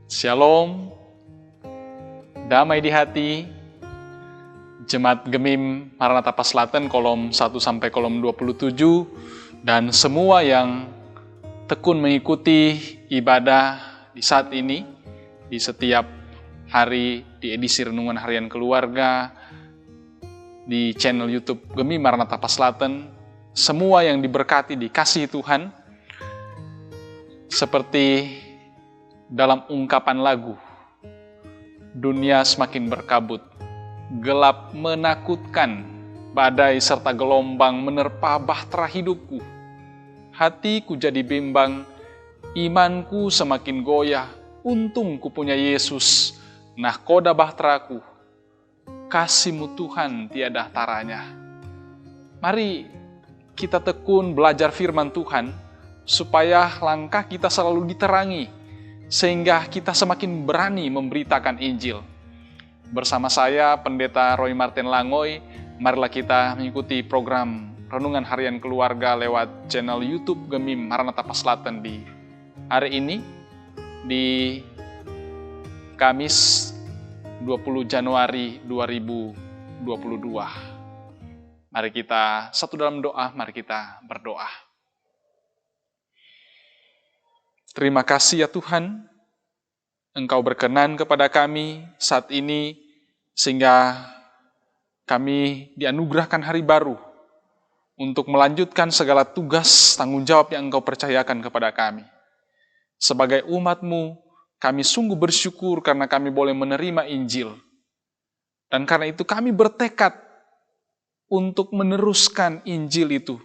Shalom, damai di hati, Jemaat Gemim Maranatha Paslaten kolom 1 sampai kolom 27, dan semua yang tekun mengikuti ibadah di saat ini, di setiap hari di edisi Renungan Harian Keluarga, di channel YouTube Gemim Maranatha Paslaten, semua yang diberkati dikasihi Tuhan, seperti dalam ungkapan lagu, dunia semakin berkabut, gelap menakutkan, badai serta gelombang menerpa bahtera hidupku. Hatiku jadi bimbang, imanku semakin goyah, untung ku punya Yesus, nahkoda bahteraku. Kasih-Mu Tuhan tiada taranya. Mari kita tekun belajar firman Tuhan, supaya langkah kita selalu diterangi, sehingga kita semakin berani memberitakan Injil. Bersama saya, Pendeta Roy Martin Langoy, marilah kita mengikuti program Renungan Harian Keluarga lewat channel YouTube Gemim Maranatha Paslaten di hari ini, di Kamis 20 Januari 2022. Mari kita satu dalam doa, mari kita berdoa. Terima kasih ya Tuhan, Engkau berkenan kepada kami saat ini, sehingga kami dianugerahkan hari baru untuk melanjutkan segala tugas tanggung jawab yang Engkau percayakan kepada kami. Sebagai umat-Mu, kami sungguh bersyukur karena kami boleh menerima Injil. Dan karena itu kami bertekad untuk meneruskan Injil itu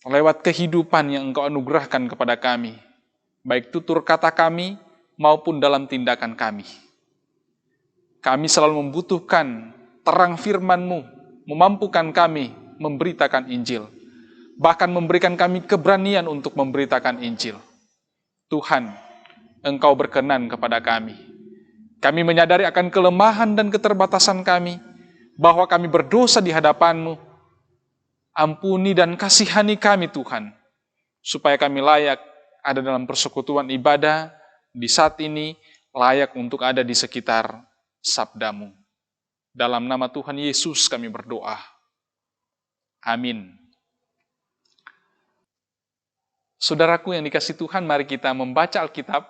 lewat kehidupan yang Engkau anugerahkan kepada kami, baik tutur kata kami maupun dalam tindakan kami. Kami selalu membutuhkan terang firman-Mu, memampukan kami memberitakan Injil, bahkan memberikan kami keberanian untuk memberitakan Injil. Tuhan, Engkau berkenan kepada kami. Kami menyadari akan kelemahan dan keterbatasan kami, bahwa kami berdosa di hadapan-Mu. Ampuni dan kasihani kami Tuhan, supaya kami layak ada dalam persekutuan ibadah di saat ini, layak untuk ada di sekitar sabda-Mu. Dalam nama Tuhan Yesus kami berdoa. Amin. Saudaraku yang dikasihi Tuhan, mari kita membaca Alkitab.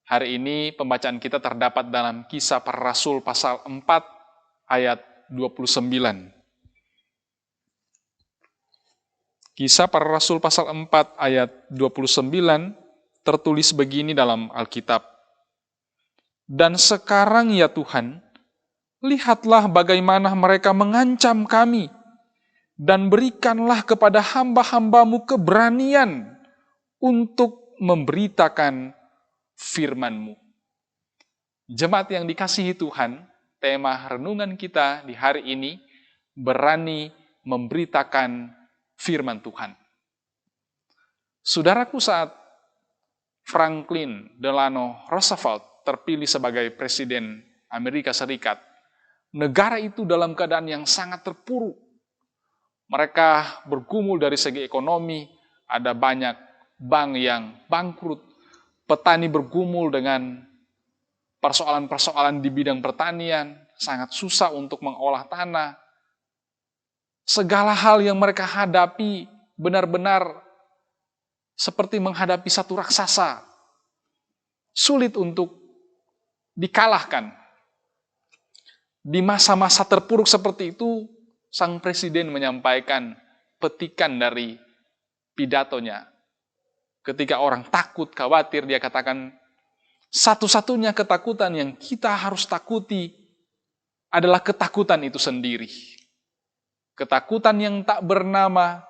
Hari ini pembacaan kita terdapat dalam Kisah Para Rasul pasal 4 ayat 29. Kisah Para Rasul pasal 4 ayat 29 tertulis begini dalam Alkitab. Dan sekarang ya Tuhan, lihatlah bagaimana mereka mengancam kami, dan berikanlah kepada hamba-hamba-Mu keberanian untuk memberitakan firman-Mu. Jemaat yang dikasihi Tuhan, tema renungan kita di hari ini, berani memberitakan firman Tuhan. Saudaraku, saat Franklin Delano Roosevelt terpilih sebagai Presiden Amerika Serikat, negara itu dalam keadaan yang sangat terpuruk. Mereka bergumul dari segi ekonomi, ada banyak bank yang bangkrut, petani bergumul dengan persoalan-persoalan di bidang pertanian, sangat susah untuk mengolah tanah. Segala hal yang mereka hadapi benar-benar seperti menghadapi satu raksasa. Sulit untuk dikalahkan. Di masa-masa terpuruk seperti itu, sang presiden menyampaikan petikan dari pidatonya. Ketika orang takut, khawatir, dia katakan, satu-satunya ketakutan yang kita harus takuti adalah ketakutan itu sendiri. Ketakutan yang tak bernama,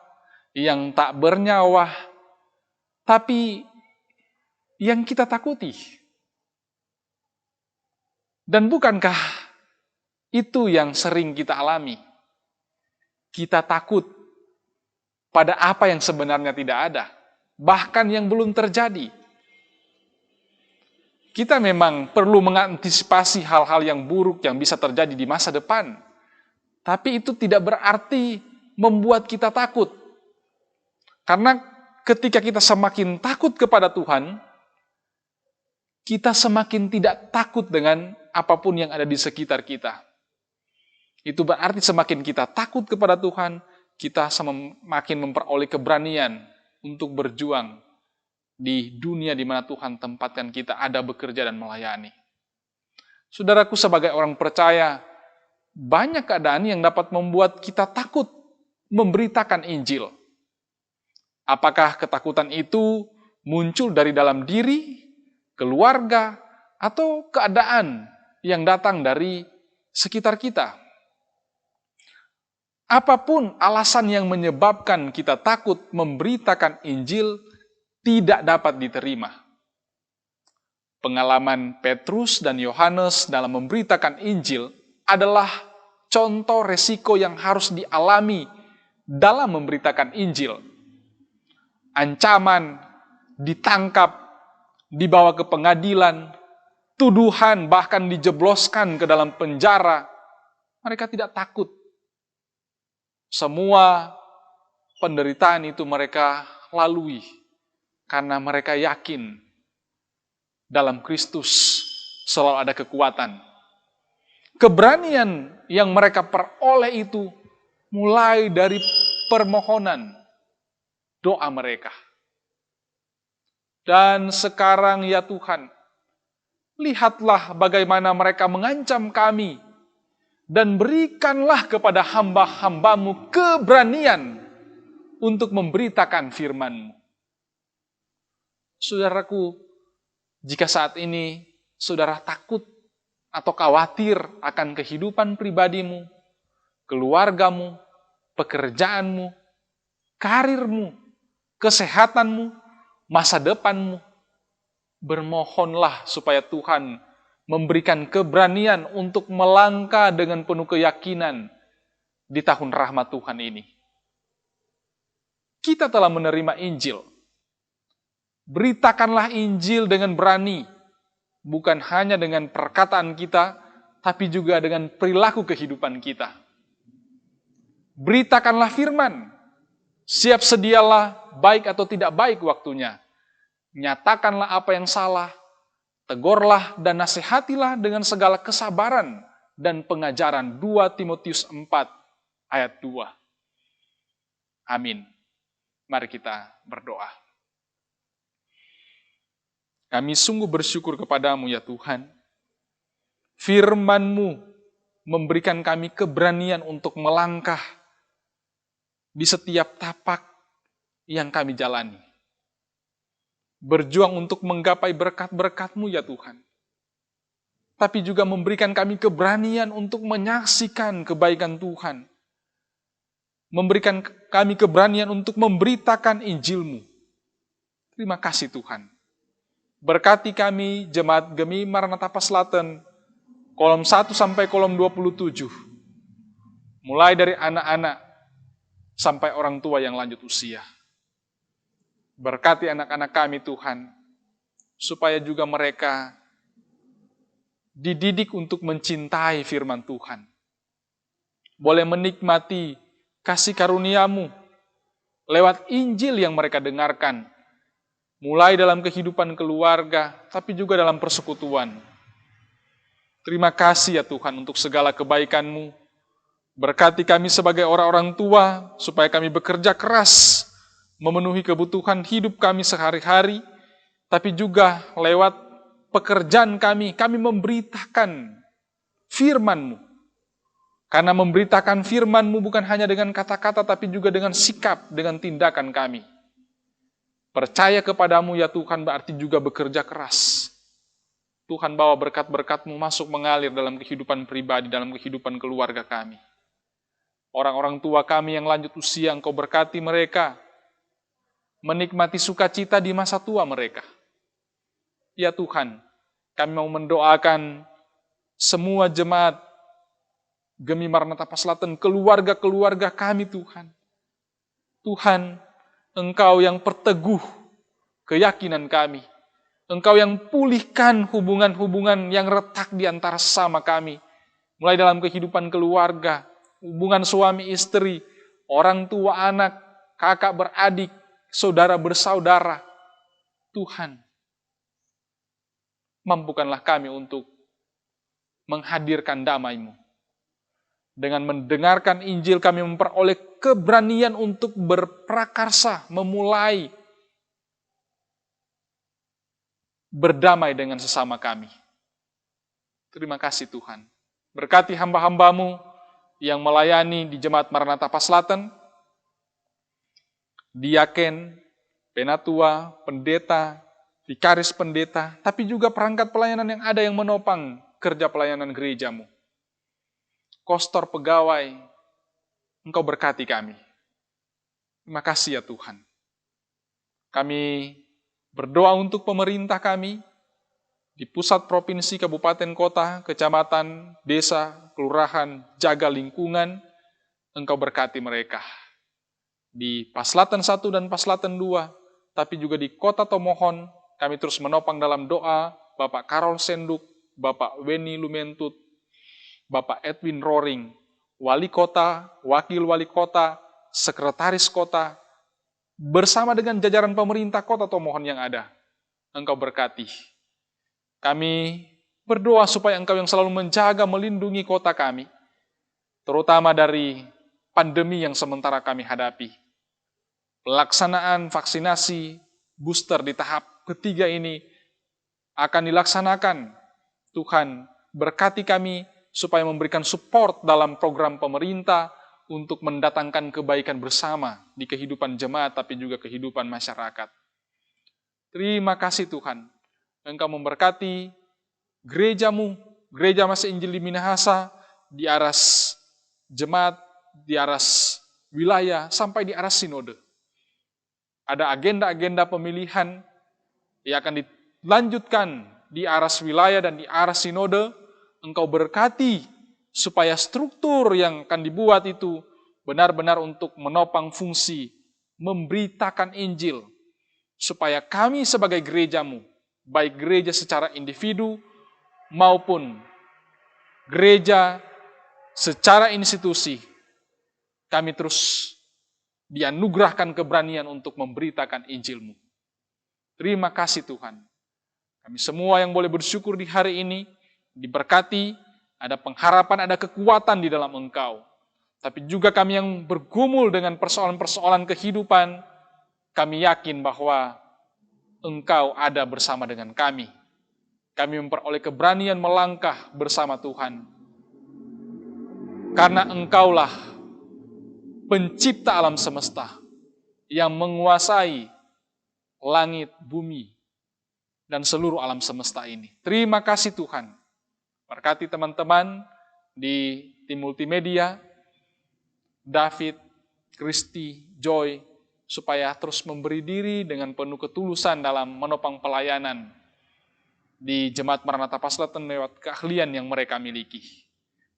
yang tak bernyawa, tapi yang kita takuti. Dan bukankah itu yang sering kita alami? Kita takut pada apa yang sebenarnya tidak ada, bahkan yang belum terjadi. Kita memang perlu mengantisipasi hal-hal yang buruk yang bisa terjadi di masa depan. Tapi itu tidak berarti membuat kita takut. Karena ketika kita semakin takut kepada Tuhan, kita semakin tidak takut dengan apapun yang ada di sekitar kita. Itu berarti semakin kita takut kepada Tuhan, kita semakin memperoleh keberanian untuk berjuang di dunia di mana Tuhan tempatkan kita ada bekerja dan melayani. Saudaraku, sebagai orang percaya, banyak keadaan yang dapat membuat kita takut memberitakan Injil. Apakah ketakutan itu muncul dari dalam diri, keluarga, atau keadaan yang datang dari sekitar kita? Apapun alasan yang menyebabkan kita takut memberitakan Injil tidak dapat diterima. Pengalaman Petrus dan Yohanes dalam memberitakan Injil adalah contoh resiko yang harus dialami dalam memberitakan Injil. Ancaman, ditangkap, dibawa ke pengadilan, tuduhan, bahkan dijebloskan ke dalam penjara. Mereka tidak takut. Semua penderitaan itu mereka lalui karena mereka yakin dalam Kristus selalu ada kekuatan. Keberanian yang mereka peroleh itu mulai dari permohonan doa mereka. Dan sekarang ya Tuhan, lihatlah bagaimana mereka mengancam kami, dan berikanlah kepada hamba-hambamu keberanian untuk memberitakan firman-Mu. Saudaraku, jika saat ini saudara takut atau khawatir akan kehidupan pribadimu, keluargamu, pekerjaanmu, karirmu, kesehatanmu, masa depanmu, bermohonlah supaya Tuhan memberikan keberanian untuk melangkah dengan penuh keyakinan di tahun rahmat Tuhan ini. Kita telah menerima Injil. Beritakanlah Injil dengan berani, bukan hanya dengan perkataan kita, tapi juga dengan perilaku kehidupan kita. Beritakanlah firman, siap sedialah baik atau tidak baik waktunya. Nyatakanlah apa yang salah, tegurlah dan nasihatilah dengan segala kesabaran dan pengajaran. 2 Timotius 4 ayat 2. Amin. Mari kita berdoa. Kami sungguh bersyukur kepadamu ya Tuhan. Firman-Mu memberikan kami keberanian untuk melangkah di setiap tapak yang kami jalani. Berjuang untuk menggapai berkat-berkat-Mu ya Tuhan. Tapi juga memberikan kami keberanian untuk menyaksikan kebaikan Tuhan. Memberikan kami keberanian untuk memberitakan Injil-Mu. Terima kasih Tuhan. Berkati kami Jemaat Gemi Maranatha Paslaten, kolom 1 sampai kolom 27. Mulai dari anak-anak sampai orang tua yang lanjut usia. Berkati anak-anak kami Tuhan, supaya juga mereka dididik untuk mencintai firman Tuhan. Boleh menikmati kasih karunia-Mu lewat Injil yang mereka dengarkan, mulai dalam kehidupan keluarga, tapi juga dalam persekutuan. Terima kasih ya Tuhan untuk segala kebaikan-Mu. Berkati kami sebagai orang-orang tua, supaya kami bekerja keras, memenuhi kebutuhan hidup kami sehari-hari, tapi juga lewat pekerjaan kami memberitakan firman-Mu. Karena memberitakan firman-Mu bukan hanya dengan kata-kata, tapi juga dengan sikap, dengan tindakan kami. Percaya kepadamu ya Tuhan berarti juga bekerja keras. Tuhan bawa berkat-berkat-Mu masuk mengalir dalam kehidupan pribadi, dalam kehidupan keluarga kami. Orang-orang tua kami yang lanjut usia, Engkau berkati mereka, menikmati sukacita di masa tua mereka. Ya Tuhan, kami mau mendoakan semua jemaat Gemi Maranatha Paslaten, keluarga-keluarga kami Tuhan. Tuhan, Engkau yang perteguh keyakinan kami. Engkau yang pulihkan hubungan-hubungan yang retak di antara sesama kami. Mulai dalam kehidupan keluarga, hubungan suami istri, orang tua anak, kakak beradik, saudara bersaudara. Tuhan, mampukanlah kami untuk menghadirkan damai-Mu. Dengan mendengarkan Injil kami memperoleh keberanian untuk berprakarsa, memulai berdamai dengan sesama kami. Terima kasih Tuhan. Berkati hamba-hamba-Mu yang melayani di Jemaat Maranatha Paslaten, diaken, penatua, pendeta, vikaris pendeta, tapi juga perangkat pelayanan yang ada yang menopang kerja pelayanan gereja-Mu. Kostor pegawai, Engkau berkati kami. Terima kasih ya Tuhan. Kami berdoa untuk pemerintah kami, di pusat provinsi, kabupaten, kota, kecamatan, desa, kelurahan, jaga lingkungan, Engkau berkati mereka. Di Paslaten 1 dan Paslaten 2, tapi juga di Kota Tomohon, kami terus menopang dalam doa Bapak Karol Senduk, Bapak Weni Lumentut, Bapak Edwin Roring, Wali Kota, Wakil Wali Kota, Sekretaris Kota, bersama dengan jajaran pemerintah Kota Tomohon yang ada. Engkau berkati. Kami berdoa supaya Engkau yang selalu menjaga, melindungi kota kami, terutama dari pandemi yang sementara kami hadapi. Pelaksanaan vaksinasi booster di tahap ketiga ini akan dilaksanakan. Tuhan, berkati kami supaya memberikan support dalam program pemerintah untuk mendatangkan kebaikan bersama di kehidupan jemaat, tapi juga kehidupan masyarakat. Terima kasih Tuhan, Engkau memberkati gereja-Mu, Gereja Masih Injil di Minahasa, di aras jemaat, di aras wilayah, sampai di aras sinode. Ada agenda-agenda pemilihan yang akan dilanjutkan di aras wilayah dan di aras sinode. Engkau berkati supaya struktur yang akan dibuat itu benar-benar untuk menopang fungsi, memberitakan Injil, supaya kami sebagai gereja-Mu, baik gereja secara individu maupun gereja secara institusi, kami terus dianugerahkan keberanian untuk memberitakan Injil-Mu. Terima kasih Tuhan. Kami semua yang boleh bersyukur di hari ini, diberkati, ada pengharapan, ada kekuatan di dalam Engkau. Tapi juga kami yang bergumul dengan persoalan-persoalan kehidupan, kami yakin bahwa Engkau ada bersama dengan kami. Kami memperoleh keberanian melangkah bersama Tuhan. Karena Engkaulah pencipta alam semesta yang menguasai langit, bumi, dan seluruh alam semesta ini. Terima kasih Tuhan. Berkati teman-teman di tim multimedia, David, Kristi, Joy, supaya terus memberi diri dengan penuh ketulusan dalam menopang pelayanan di Jemaat Maranatha Paslaten lewat keahlian yang mereka miliki.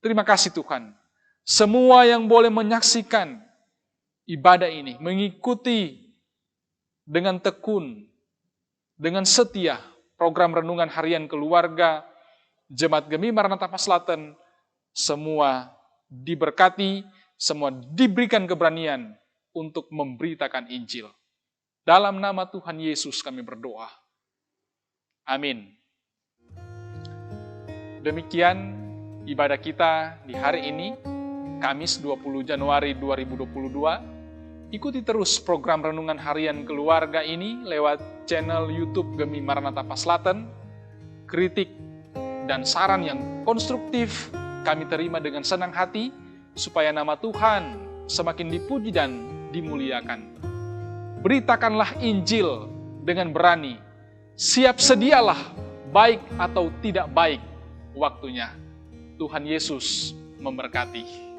Terima kasih Tuhan. Semua yang boleh menyaksikan ibadah ini, mengikuti dengan tekun, dengan setia program renungan harian keluarga Jemaat Gemi Maranatha Paslaten, semua diberkati, semua diberikan keberanian untuk memberitakan Injil. Dalam nama Tuhan Yesus kami berdoa. Amin. Demikian ibadah kita di hari ini, Kamis 20 Januari 2022. Ikuti terus program renungan harian keluarga ini lewat channel YouTube Gemi Maranatha Paslaten. Kritik dan saran yang konstruktif kami terima dengan senang hati, supaya nama Tuhan semakin dipuji dan dimuliakan. Beritakanlah Injil dengan berani, siap sedialah baik atau tidak baik waktunya. Tuhan Yesus memberkati.